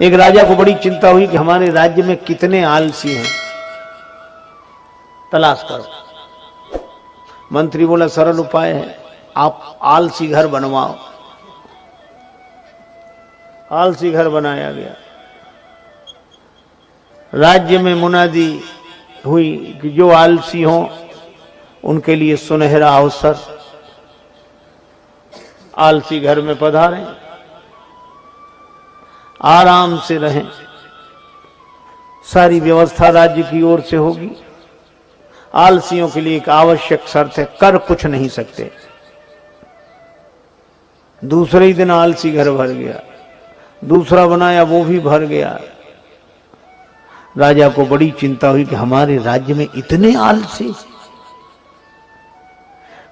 एक राजा को बड़ी चिंता हुई कि हमारे राज्य में कितने आलसी हैं, तलाश करो। मंत्री बोला सरल उपाय है, आप आलसी घर बनवाओ। आलसी घर बनाया गया। राज्य में मुनादी हुई कि जो आलसी हों उनके लिए सुनहरा अवसर, आलसी घर में पधारें, आराम से रहें, सारी व्यवस्था राज्य की ओर से होगी। आलसियों के लिए एक आवश्यक शर्त है, कर कुछ नहीं सकते। दूसरे ही दिन आलसी घर भर गया, दूसरा बनाया वो भी भर गया। राजा को बड़ी चिंता हुई कि हमारे राज्य में इतने आलसी।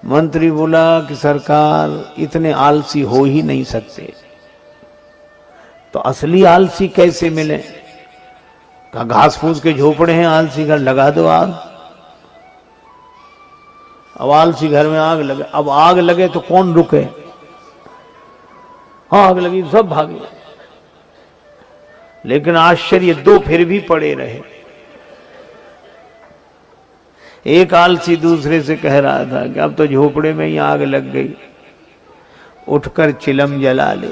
मंत्री बोला कि सरकार इतने आलसी हो ही नहीं सकते, तो असली आलसी कैसे मिले? कहा घास फूस के झोपड़े हैं, आलसी घर लगा दो आग। अब आलसी घर में आग लगे, अब आग लगे तो कौन रुके? आग लगी सब भागे, लेकिन आश्चर्य दो फिर भी पड़े रहे। एक आलसी दूसरे से कह रहा था कि अब तो झोपड़े में ही आग लग गई, उठकर चिलम जला ले।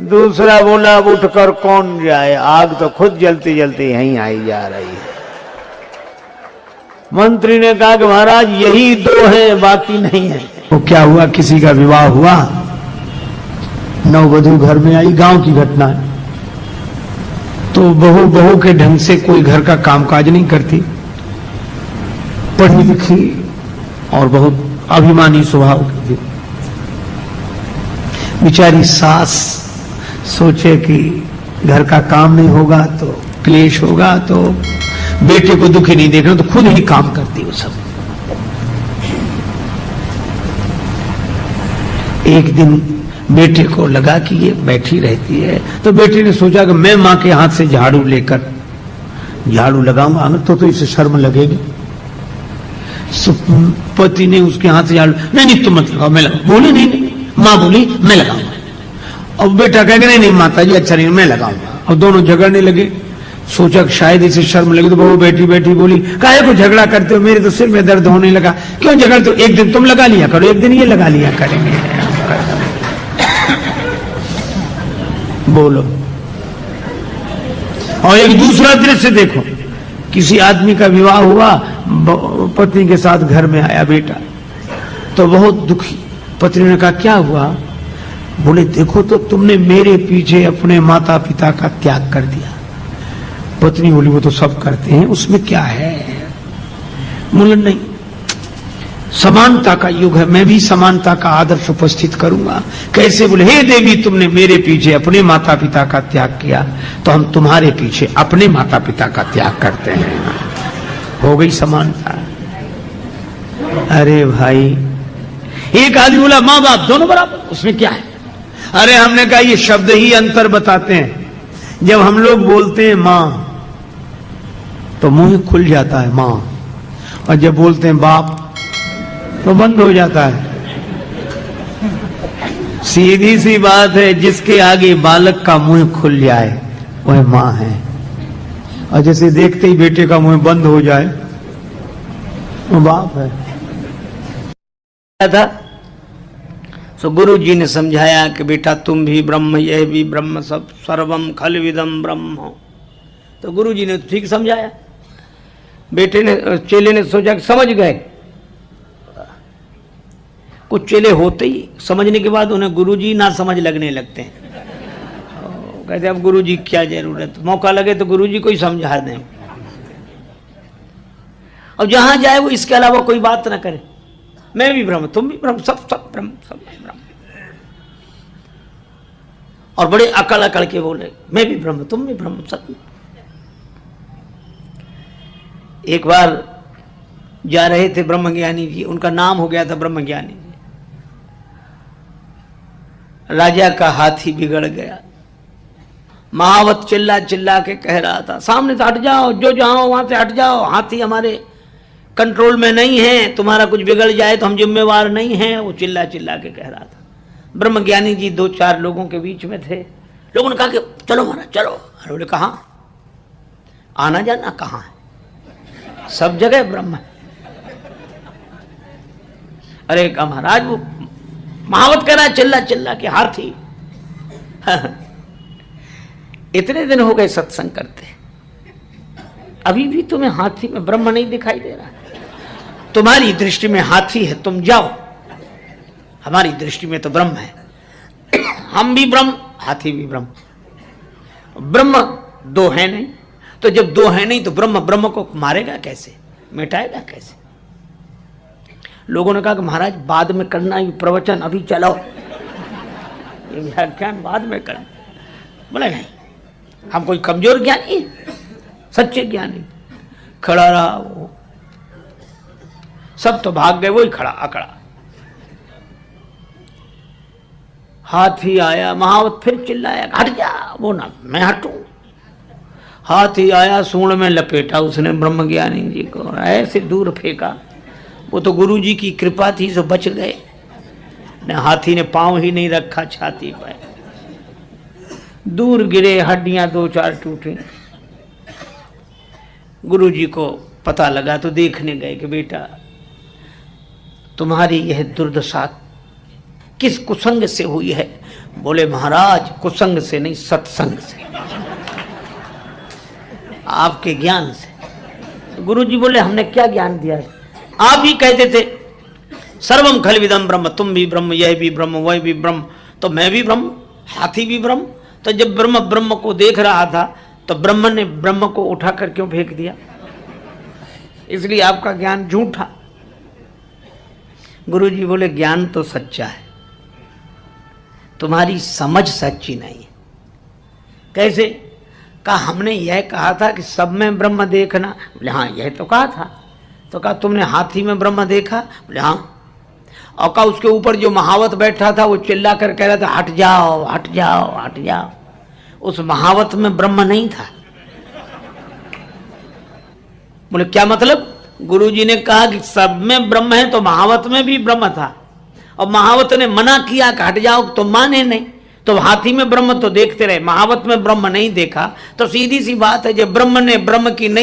दूसरा बोला अब उठकर कौन जाए, आग तो खुद जलते जलते यहीं आई जा रही है। मंत्री ने कहा कि महाराज यही दो हैं, बाकी नहीं है। वो क्या हुआ, किसी का विवाह हुआ, नववधू घर में आई, गांव की घटना है। तो बहू के ढंग से कोई घर का कामकाज नहीं करती, पढ़ी लिखी और बहुत अभिमानी स्वभाव की थी। बेचारी सास सोचे कि घर का काम नहीं होगा तो क्लेश होगा, तो बेटे को दुखी नहीं देखना, तो खुद ही काम करती वो सब। एक दिन बेटे को लगा कि ये बैठी रहती है, तो बेटे ने सोचा कि मैं मां के हाथ से झाड़ू लेकर झाड़ू लगाऊंगा तो इसे शर्म लगेगी। पति ने उसके हाथ से झाड़ू, नहीं तुम मत लगाओ, मैं लगाऊं। बोली नहीं, मां बोली मैं लगाऊंगा। अब बेटा कह गया नहीं माता जी अच्छा नहीं, मैं लगाऊंगा। और दोनों झगड़ने लगे। सोचा शायद इसे शर्म लगे, तो बहू बैठी बैठी बोली काहे को झगड़ा करते हो, मेरे तो सिर में दर्द होने लगा, क्यों झगड़ते हो, एक दिन तुम लगा लिया करो, एक दिन ये लगा लिया करेंगे। बोलो। और एक दूसरा दृश्य देखो, किसी आदमी का विवाह हुआ, पत्नी के साथ घर में आया बेटा, तो बहुत दुखी। पत्नी ने कहा क्या हुआ? बोले देखो तो तुमने मेरे पीछे अपने माता पिता का त्याग कर दिया। पत्नी बोली वो तो सब करते हैं, उसमें क्या है? बोले नहीं, समानता का युग है, मैं भी समानता का आदर्श उपस्थित करूंगा। कैसे? बोले हे देवी तुमने मेरे पीछे अपने माता पिता का त्याग किया, तो हम तुम्हारे पीछे अपने माता पिता का त्याग करते हैं। हो गई समानता। अरे भाई, एक आदमी बोला माँ बाप दोनों बराबर, उसमें क्या है? अरे हमने कहा ये शब्द ही अंतर बताते हैं। जब हम लोग बोलते हैं मां तो मुंह खुल जाता है मां, और जब बोलते हैं बाप तो बंद हो जाता है। सीधी सी बात है, जिसके आगे बालक का मुंह खुल जाए वह मां है, और जैसे देखते ही बेटे का मुंह बंद हो जाए वो बाप है। था सो गुरु जी ने समझाया कि बेटा तुम भी ब्रह्म, यह भी ब्रह्म, सब सर्वम खलविदम ब्रह्म। तो गुरु जी ने तो ठीक समझाया। बेटे ने, चेले ने सोचा कि समझ गए। कुछ चेले होते ही समझने के बाद उन्हें गुरु जी ना समझ लगने लगते हैं। कहते अब गुरु जी क्या जरूरत, मौका लगे तो गुरु जी को ही समझा दें, और जहां जाए वो इसके अलावा कोई बात ना करे। मैं भी ब्रह्म, तुम भी ब्रह्म, सब ब्रह्म, सब ब्रह्म। और बड़े अकड़ अकड़ के बोले मैं भी ब्रह्म, तुम भी ब्रह्म, सब। एक बार जा रहे थे ब्रह्मज्ञानी जी, उनका नाम हो गया था ब्रह्मज्ञानी जी। राजा का हाथी बिगड़ गया। महावत चिल्ला चिल्ला के कह रहा था सामने से हट जाओ, जो जाओ वहां से हट जाओ, हाथी हमारे कंट्रोल में नहीं है, तुम्हारा कुछ बिगड़ जाए तो हम जिम्मेवार नहीं हैं। वो चिल्ला चिल्ला के कह रहा था। ब्रह्मज्ञानी जी 2-4 लोगों के बीच में थे। लोगों ने कहा कि चलो महाराज चलो। अरे बोले कहाँ? आना जाना कहाँ है? सब जगह ब्रह्म है। अरे कहा महाराज वो महावत कह रहा है चिल्ला चिल्ला के हाथी। इतने दिन हो गए सत्संग करते, अभी भी तुम्हें हाथी में ब्रह्म नहीं दिखाई दे रहा? तुम्हारी दृष्टि में हाथी है, तुम जाओ, हमारी दृष्टि में तो ब्रह्म है। हम भी ब्रह्म, हाथी भी ब्रह्म। ब्रह्म दो है नहीं, तो जब दो है नहीं तो ब्रह्म ब्रह्म को मारेगा कैसे, मिटाएगा कैसे? लोगों ने कहा कि महाराज बाद में करना ये प्रवचन, अभी चलाओ ये व्याख्यान बाद में करना। बोले नहीं, हम कोई कमजोर ज्ञानी, सच्चे ज्ञानी। खड़ा रहा वो, सब तो भाग गए, वो ही खड़ा अकड़ा। हाथी आया, महावत फिर चिल्लाया हट जा। वो ना मैं हटूं। हाथी आया, सूंड में लपेटा उसने ब्रह्मज्ञानी जी को, ऐसे दूर फेंका। वो तो गुरु जी की कृपा थी सो बच गए। ने हाथी ने पांव ही नहीं रखा छाती पर, दूर गिरे, हड्डियां 2-4 टूटी। गुरु जी को पता लगा तो देखने गए कि बेटा तुम्हारी यह दुर्दशा किस कुसंग से हुई है? बोले महाराज कुसंग से नहीं, सत्संग से, आपके ज्ञान से। गुरु जी बोले हमने क्या ज्ञान दिया है? आप ही कहते थे सर्वम खलविदम ब्रह्म, तुम भी ब्रह्म, यह भी ब्रह्म, वह भी ब्रह्म, तो मैं भी ब्रह्म, हाथी भी ब्रह्म। तो जब ब्रह्म ब्रह्म को देख रहा था तो ब्रह्म ने ब्रह्म को उठाकर क्यों फेंक दिया? इसलिए आपका ज्ञान झूठा। गुरु जी बोले ज्ञान तो सच्चा है, तुम्हारी समझ सच्ची नहीं है। कैसे? कहा हमने यह कहा था कि सब में ब्रह्म देखना। बोले हाँ यह तो कहा था। तो कहा तुमने हाथी में ब्रह्म देखा? बोले हाँ। और कहा उसके ऊपर जो महावत बैठा था वो चिल्ला कर कह रहा था हट जाओ हट जाओ हट जाओ। उस महावत में ब्रह्म नहीं था। बोले क्या मतलब? गुरुजी ने कहा कि सब में ब्रह्म है तो महावत में भी ब्रह्म था, और महावत ने मना किया कि हट जाओ तो माने नहीं। तो हाथी में ब्रह्म तो देखते रहे, महावत में ब्रह्म नहीं देखा। तो सीधी सी बात है, जब ब्रह्म ने ब्रह्म की नहीं